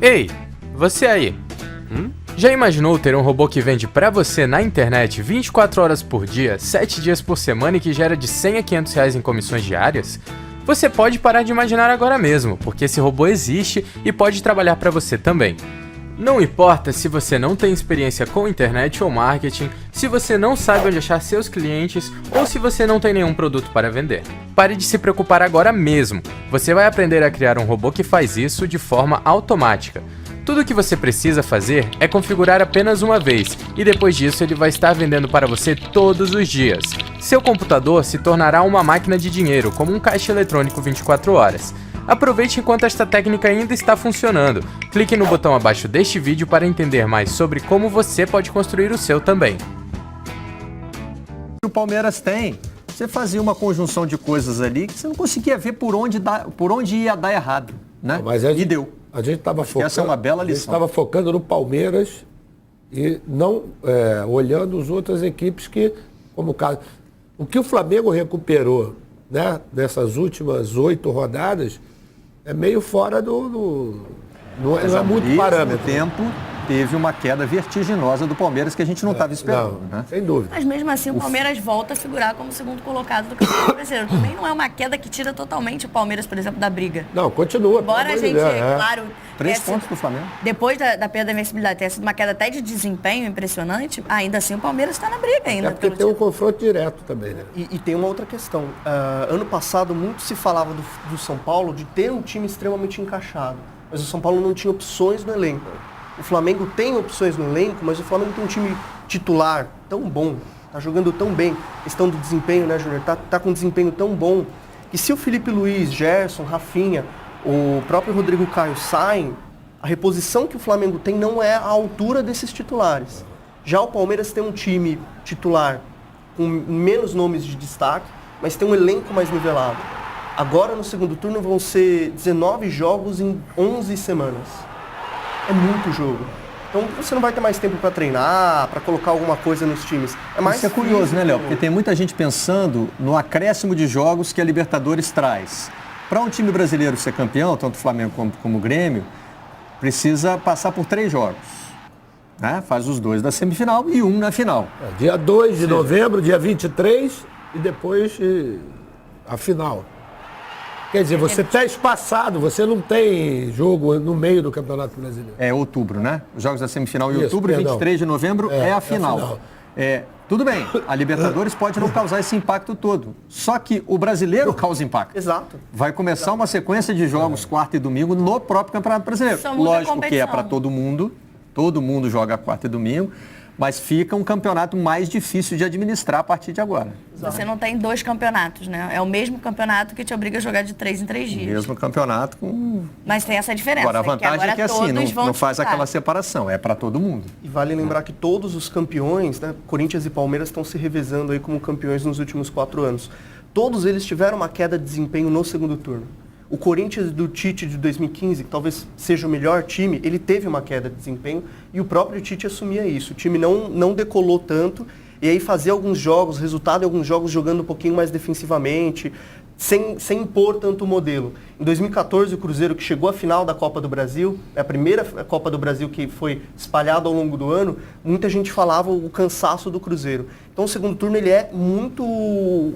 Ei, você aí, já imaginou ter um robô que vende pra você na internet 24 horas por dia, 7 dias por semana e que gera de 100 a 500 reais em comissões diárias? Você pode parar de imaginar agora mesmo, porque esse robô existe e pode trabalhar pra você também. Não importa se você não tem experiência com internet ou marketing, se você não sabe onde achar seus clientes ou se você não tem nenhum produto para vender. Pare de se preocupar agora mesmo. Você vai aprender a criar um robô que faz isso de forma automática. Tudo o que você precisa fazer é configurar apenas uma vez e depois disso ele vai estar vendendo para você todos os dias. Seu computador se tornará uma máquina de dinheiro, como um caixa eletrônico 24 horas. Aproveite enquanto esta técnica ainda está funcionando. Clique no botão abaixo deste vídeo para entender mais sobre como você pode construir o seu também. O Palmeiras tem. Você fazia uma conjunção de coisas ali que você não conseguia ver por onde ia dar errado, né? Mas e deu. A gente estava focando. Essa é uma bela lição. A gente estava focando no Palmeiras e não olhando as outras equipes que, como o caso, o que o Flamengo recuperou, né, nessas últimas 8 rodadas é meio fora não é muito parâmetro. Tempo teve uma queda vertiginosa do Palmeiras que a gente não estava esperando. Não, né? Sem dúvida. Mas mesmo assim o Palmeiras volta a figurar como segundo colocado do Campeonato Brasileiro. Também não é uma queda que tira totalmente o Palmeiras, por exemplo, da briga. Não, continua. Embora a gente, claro... 3 pontos pro Flamengo. Depois da perda da invencibilidade, tenha sido uma queda até de desempenho impressionante, ainda assim o Palmeiras está na briga ainda. É porque tem um confronto direto também, né? E tem uma outra questão. Ano passado muito se falava do São Paulo de ter um time extremamente encaixado. Mas o São Paulo não tinha opções no elenco. O Flamengo tem opções no elenco, mas o Flamengo tem um time titular tão bom, tá jogando tão bem. Questão do desempenho, né, Júnior? Tá com um desempenho tão bom que se o Felipe Luiz, Gerson, Rafinha, o próprio Rodrigo Caio saem, a reposição que o Flamengo tem não é à altura desses titulares. Já o Palmeiras tem um time titular com menos nomes de destaque, mas tem um elenco mais nivelado. Agora, no segundo turno, vão ser 19 jogos em 11 semanas. É muito jogo. Então, você não vai ter mais tempo para treinar, para colocar alguma coisa nos times. Isso é curioso, né, Léo? Porque tem muita gente pensando no acréscimo de jogos que a Libertadores traz. Para um time brasileiro ser campeão, tanto o Flamengo como o Grêmio, precisa passar por 3 jogos. Né? Faz os 2 da semifinal e 1 na final. Dia 2 de novembro, dia 23 e depois a final. Quer dizer, você está espaçado, você não tem jogo no meio do Campeonato Brasileiro. É outubro, né? Os jogos da semifinal em outubro, 23 de novembro é a final. Tudo bem, a Libertadores pode não causar esse impacto todo. Só que o brasileiro causa impacto. Exato. Vai começar uma sequência de jogos quarta e domingo no próprio Campeonato Brasileiro. Lógico que é para todo mundo joga quarta e domingo, mas fica um campeonato mais difícil de administrar a partir de agora. Você não tem 2 campeonatos, né? É o mesmo campeonato que te obriga a jogar de 3 em 3 dias. Mesmo campeonato com... Mas tem essa diferença. Agora, a vantagem é que assim, não faz disputar. aquela separação, é para todo mundo. E vale lembrar que todos os campeões, né, Corinthians e Palmeiras estão se revezando aí como campeões nos últimos 4 anos. Todos eles tiveram uma queda de desempenho no segundo turno. O Corinthians do Tite de 2015, que talvez seja o melhor time, ele teve uma queda de desempenho e o próprio Tite assumia isso. O time não decolou tanto e aí fazia alguns jogos, resultado em alguns jogos jogando um pouquinho mais defensivamente, sem impor tanto o modelo. Em 2014, o Cruzeiro, que chegou à final da Copa do Brasil, a primeira Copa do Brasil que foi espalhada ao longo do ano, muita gente falava o cansaço do Cruzeiro. Então o segundo turno ele é muito...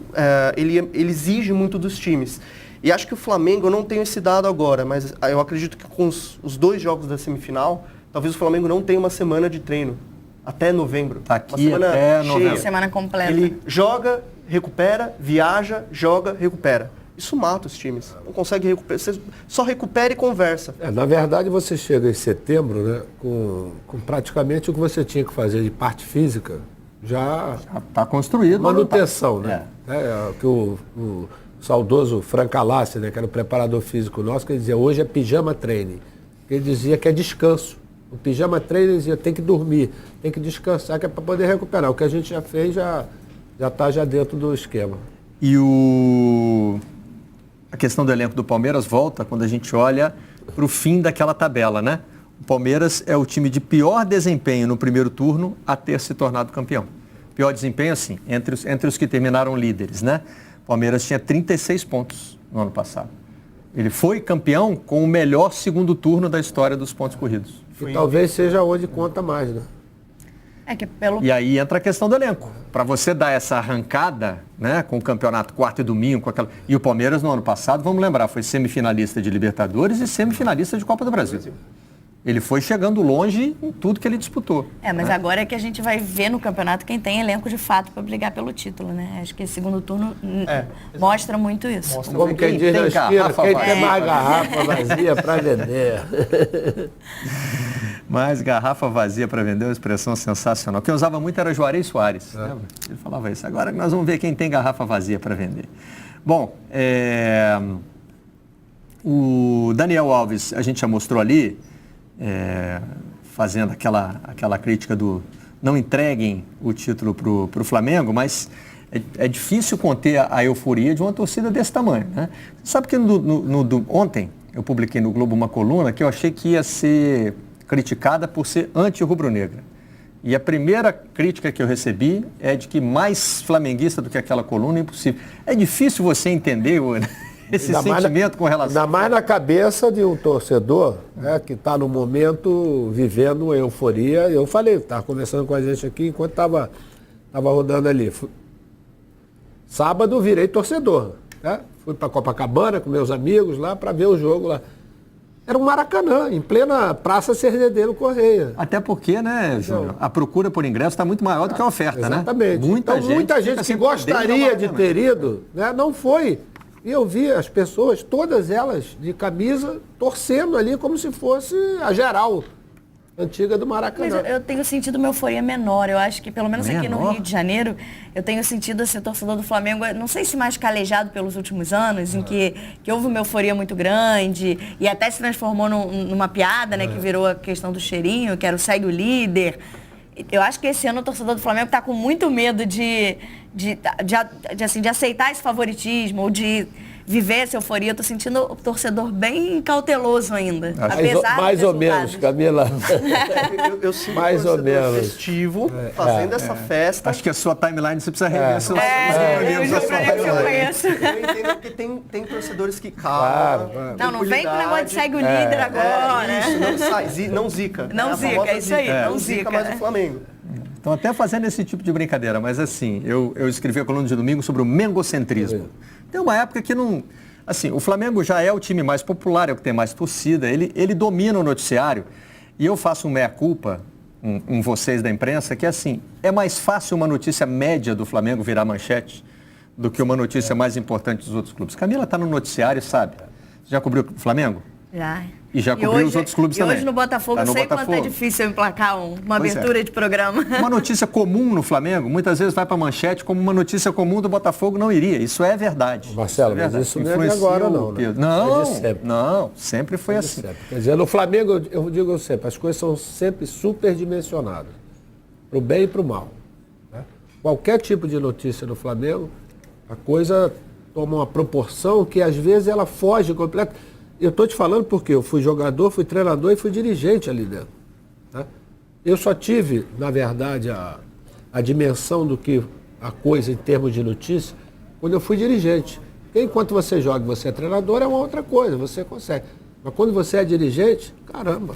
ele exige muito dos times. E acho que o Flamengo, eu não tenho esse dado agora, mas eu acredito que com os 2 jogos da semifinal, talvez o Flamengo não tenha uma semana de treino. Até novembro. Tá aqui até novembro. Uma semana completa. Ele joga, recupera, viaja, joga, recupera. Isso mata os times. Não consegue recuperar. Você só recupera e conversa. Na verdade, você chega em setembro, né, com praticamente o que você tinha que fazer de parte física já está construído. Manutenção, né? Que o saudoso Frank Alassi, né, que era o preparador físico nosso, que ele dizia, hoje é pijama treine. Ele dizia que é descanso. O pijama treine, ele dizia, tem que dormir, tem que descansar, que é para poder recuperar. O que a gente já fez já está dentro do esquema. E a questão do elenco do Palmeiras volta quando a gente olha para o fim daquela tabela, né? O Palmeiras é o time de pior desempenho no primeiro turno a ter se tornado campeão. Pior desempenho, assim, entre os que terminaram líderes, né? O Palmeiras tinha 36 pontos no ano passado. Ele foi campeão com o melhor segundo turno da história dos pontos corridos. E talvez seja onde conta mais, né? E aí entra a questão do elenco. Para você dar essa arrancada, né, com o campeonato quarto e domingo, com aquela... E o Palmeiras no ano passado, vamos lembrar, foi semifinalista de Libertadores e semifinalista de Copa do Brasil. Ele foi chegando longe em tudo que ele disputou. Mas agora é que a gente vai ver no campeonato quem tem elenco de fato para brigar pelo título, né? Acho que esse segundo turno mostra muito isso. Como quem diz na esquina, quem tem mais garrafa vazia para vender. Mais garrafa vazia para vender é uma expressão sensacional. Quem usava muito era Juarez Soares. Ele falava isso. Agora nós vamos ver quem tem garrafa vazia para vender. Bom, o Daniel Alves, a gente já mostrou ali, fazendo aquela crítica do não entreguem o título para o Flamengo, mas é difícil conter a euforia de uma torcida desse tamanho, né? Sabe que ontem eu publiquei no Globo uma coluna que eu achei que ia ser criticada por ser anti-rubro-negra. E a primeira crítica que eu recebi é de que mais flamenguista do que aquela coluna é impossível. É difícil você entender esse sentimento com relação... Ainda mais na cabeça de um torcedor, né, que está no momento vivendo euforia. Eu falei, estava conversando com a gente aqui enquanto estava rodando ali. Sábado virei torcedor, né? Fui para Copacabana com meus amigos lá para ver o jogo lá. Era um Maracanã, em plena Praça Cerdeiro Correia. Até porque, né, Júnior, a procura por ingresso está muito maior do que a oferta, exatamente. Né? Muita gente que gostaria de ter ido, né, não foi. E eu vi as pessoas, todas elas de camisa, torcendo ali como se fosse a geral antiga do Maracanã. Mas eu tenho sentido uma euforia menor. Eu acho que, pelo menos aqui no Rio de Janeiro, eu tenho sentido ser torcedor do Flamengo, não sei se mais calejado pelos últimos anos, em que houve uma euforia muito grande e até se transformou numa piada, né, que virou a questão do cheirinho, que era o segue o líder. Eu acho que esse ano o torcedor do Flamengo está com muito medo de aceitar esse favoritismo ou de viver essa euforia. Eu tô sentindo o torcedor bem cauteloso ainda. Mais ou menos, Camila. Eu sinto mais ou menos festivo, fazendo essa festa. Acho que a sua timeline você precisa rever seus Eu entendo que tem torcedores que calam. Não vem com o negócio de segue o líder agora. Isso, não zica. Não zica, é isso aí. Não zica mais o Flamengo. Estão até fazendo esse tipo de brincadeira, mas assim, eu escrevi a coluna de domingo sobre o mengocentrismo. Tem uma época que não... Assim, o Flamengo já é o time mais popular, é o que tem mais torcida, ele domina o noticiário. E eu faço um meia-culpa, vocês da imprensa, que assim, é mais fácil uma notícia média do Flamengo virar manchete do que uma notícia mais importante dos outros clubes. Camila está no noticiário, sabe? Você já cobriu o Flamengo? Já. E já cobriu os outros clubes também. Hoje no Botafogo, eu sei quanto é difícil eu emplacar uma abertura de programa. Uma notícia comum no Flamengo, muitas vezes vai para a manchete como uma notícia comum do Botafogo não iria. Isso é verdade. Marcelo, isso é verdade. Mas isso não é de agora não, né? Não, sempre foi assim. Sempre. Quer dizer, no Flamengo, eu digo sempre, as coisas são sempre superdimensionadas. Para o bem e para o mal. Né? Qualquer tipo de notícia no Flamengo, a coisa toma uma proporção que às vezes ela foge completamente. Eu estou te falando porque eu fui jogador, fui treinador e fui dirigente ali dentro. Tá? Eu só tive, na verdade, a dimensão do que a coisa em termos de notícia quando eu fui dirigente. Porque enquanto você joga e você é treinador, é uma outra coisa, você consegue. Mas quando você é dirigente, caramba,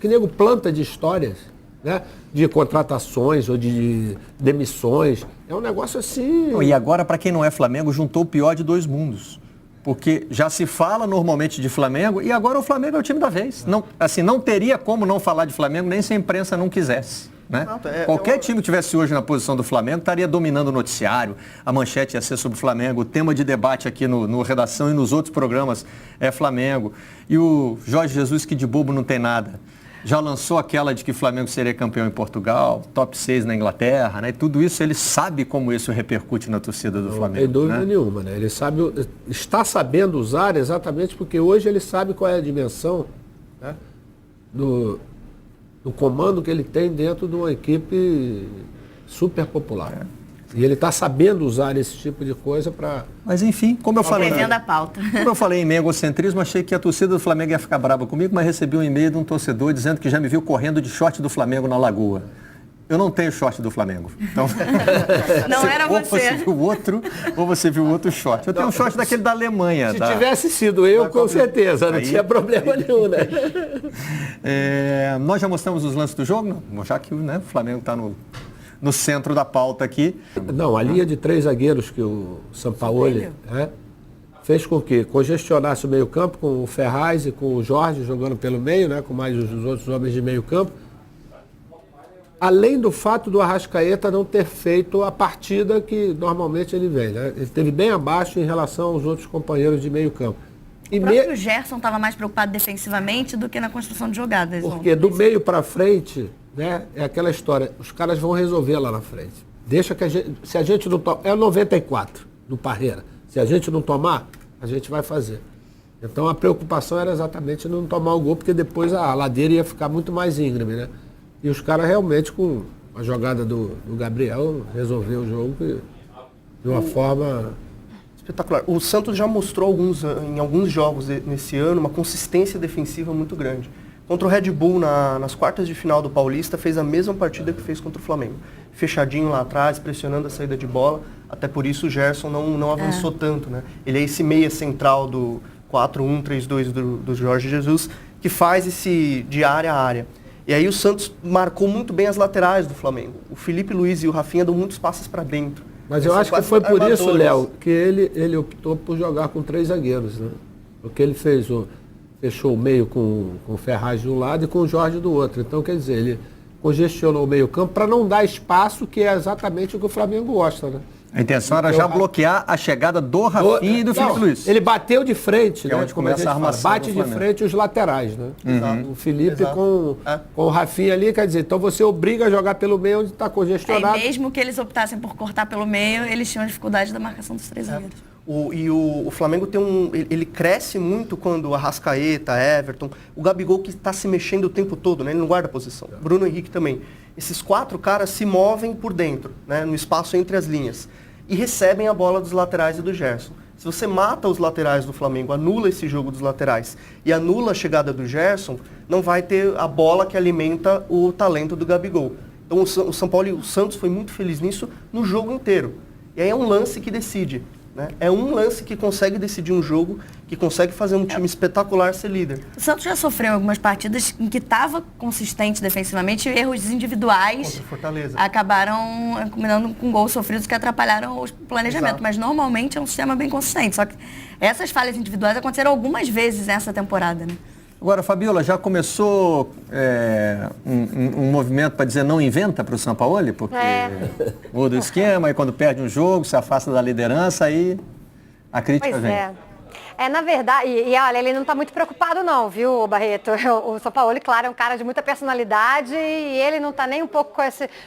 que nego planta de histórias, né? De contratações ou de demissões. É um negócio assim... E agora, para quem não é Flamengo, juntou o pior de dois mundos. Porque já se fala normalmente de Flamengo e agora o Flamengo é o time da vez. Não, assim, não teria como não falar de Flamengo nem se a imprensa não quisesse. Né? Qualquer time que tivesse hoje na posição do Flamengo estaria dominando o noticiário, a manchete ia ser sobre o Flamengo, o tema de debate aqui no Redação e nos outros programas é Flamengo. E o Jorge Jesus, que de bobo não tem nada, já lançou aquela de que o Flamengo seria campeão em Portugal, top 6 na Inglaterra, né? E tudo isso ele sabe como isso repercute na torcida do Flamengo. Não tem dúvida nenhuma, né? Ele está sabendo usar exatamente porque hoje ele sabe qual é a dimensão, né, do comando que ele tem dentro de uma equipe super popular. E ele está sabendo usar esse tipo de coisa para... Mas enfim, como eu falei... a pauta. Como eu falei em mengocentrismo, achei que a torcida do Flamengo ia ficar brava comigo, mas recebi um e-mail de um torcedor dizendo que já me viu correndo de short do Flamengo na Lagoa. Eu não tenho short do Flamengo. Então, não era ou você. viu outro, ou você viu outro short. Eu tenho um short daquele da Alemanha. Se tivesse sido eu, com certeza, não tinha problema nenhum, né? Nós já mostramos os lances do jogo, não? Já que, né, o Flamengo está no centro da pauta aqui. Não, a linha de 3 zagueiros que o Sampaoli fez com que congestionasse o meio-campo com o Ferraz e com o Jorge jogando pelo meio, né, com mais os outros homens de meio-campo. Além do fato do Arrascaeta não ter feito a partida que normalmente ele vem, né? Ele esteve bem abaixo em relação aos outros companheiros de meio-campo. O próprio Gerson estava mais preocupado defensivamente do que na construção de jogadas. Porque do meio para frente, né, é aquela história, os caras vão resolver lá na frente. Deixa que se a gente não tomar, é o 94 do Parreira. Se a gente não tomar, a gente vai fazer. Então a preocupação era exatamente não tomar o gol, porque depois a ladeira ia ficar muito mais íngreme, né? E os caras realmente, com a jogada do Gabriel, resolveu o jogo de uma forma espetacular. O Santos já mostrou em alguns jogos nesse ano uma consistência defensiva muito grande. Contra o Red Bull, nas quartas de final do Paulista, fez a mesma partida que fez contra o Flamengo. Fechadinho lá atrás, pressionando a saída de bola. Até por isso o Gerson não avançou tanto, né? Ele é esse meia central do 4-1-3-2 do Jorge Jesus, que faz esse de área a área. E aí o Santos marcou muito bem as laterais do Flamengo. O Felipe Luiz e o Rafinha dão muitos passes para dentro. Mas eu acho que foi por isso, Léo, que ele optou por jogar com 3 zagueiros, né? Porque ele fechou o meio com o Ferraz de um lado e com o Jorge do outro. Então, quer dizer, ele congestionou o meio campo para não dar espaço, que é exatamente o que o Flamengo gosta, né? A intenção era já bloquear a chegada do Rafinha e do Felipe Luiz. Ele bateu de frente, né? Onde começa a armação. Bate de frente os laterais, né? O Felipe com o Rafinha ali, quer dizer, então você obriga a jogar pelo meio onde está congestionado. E mesmo que eles optassem por cortar pelo meio, eles tinham a dificuldade da marcação dos 3 zagueiros. O Flamengo ele cresce muito quando o Arrascaeta, Everton, o Gabigol que está se mexendo o tempo todo, né? Ele não guarda posição. Bruno Henrique também. Esses 4 caras se movem por dentro, né? No espaço entre as linhas. E recebem a bola dos laterais e do Gerson. Se você mata os laterais do Flamengo, anula esse jogo dos laterais e anula a chegada do Gerson, não vai ter a bola que alimenta o talento do Gabigol. Então o São Paulo e o Santos foi muito feliz nisso no jogo inteiro. E aí é um lance que decide. Né? É um lance que consegue decidir um jogo, que consegue fazer um time espetacular ser líder. O Santos já sofreu algumas partidas em que estava consistente defensivamente e erros individuais acabaram combinando com gols sofridos que atrapalharam o planejamento. Exato. Mas normalmente é um sistema bem consistente. Só que essas falhas individuais aconteceram algumas vezes nessa temporada, né? Agora, Fabiola, já começou um movimento para dizer não inventa para o Sampaoli? Porque muda o esquema e quando perde um jogo, se afasta da liderança, aí a crítica vem. Na verdade, e olha, ele não está muito preocupado não, viu, Barreto? O Sampaoli, claro, é um cara de muita personalidade e ele não está nem um pouco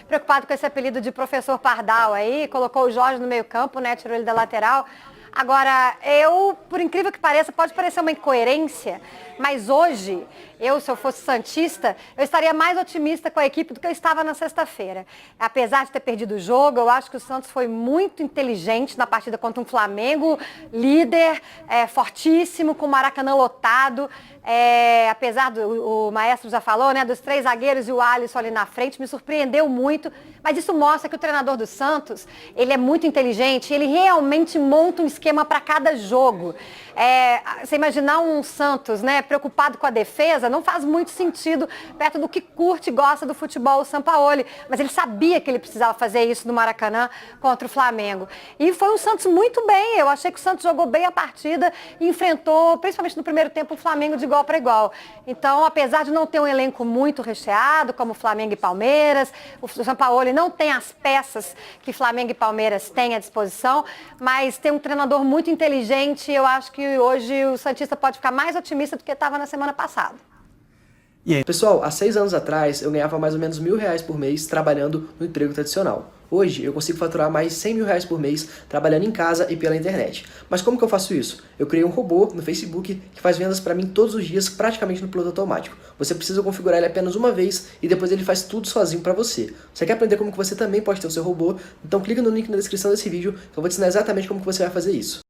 preocupado com esse apelido de professor Pardal aí, colocou o Jorge no meio campo, né, tirou ele da lateral. Agora, por incrível que pareça, pode parecer uma incoerência, mas hoje, se eu fosse santista, eu estaria mais otimista com a equipe do que eu estava na sexta-feira. Apesar de ter perdido o jogo, eu acho que o Santos foi muito inteligente na partida contra um Flamengo, líder, fortíssimo, com o Maracanã lotado. Apesar o Maestro já falou, né, dos 3 zagueiros e o Alisson ali na frente, me surpreendeu muito, mas isso mostra que o treinador do Santos, ele é muito inteligente, ele realmente monta um esquema para cada jogo. Você imaginar um Santos, né, preocupado com a defesa, não faz muito sentido perto do que curte e gosta do futebol o Sampaoli, mas ele sabia que ele precisava fazer isso no Maracanã contra o Flamengo. E foi um Santos muito bem, eu achei que o Santos jogou bem a partida e enfrentou, principalmente no primeiro tempo, o Flamengo de igual para igual. Então, apesar de não ter um elenco muito recheado, como Flamengo e Palmeiras, o Sampaoli não tem as peças que Flamengo e Palmeiras têm à disposição, mas tem um treinador muito inteligente e eu acho que hoje o santista pode ficar mais otimista do que estava na semana passada. Pessoal, há 6 anos atrás eu ganhava mais ou menos R$1.000 por mês trabalhando no emprego tradicional. Hoje eu consigo faturar mais R$100.000 por mês trabalhando em casa e pela internet. Mas como que eu faço isso? Eu criei um robô no Facebook que faz vendas para mim todos os dias praticamente no piloto automático. Você precisa configurar ele apenas uma vez e depois ele faz tudo sozinho para você. Você quer aprender como que você também pode ter o seu robô? Então clica no link na descrição desse vídeo que eu vou te ensinar exatamente como que você vai fazer isso.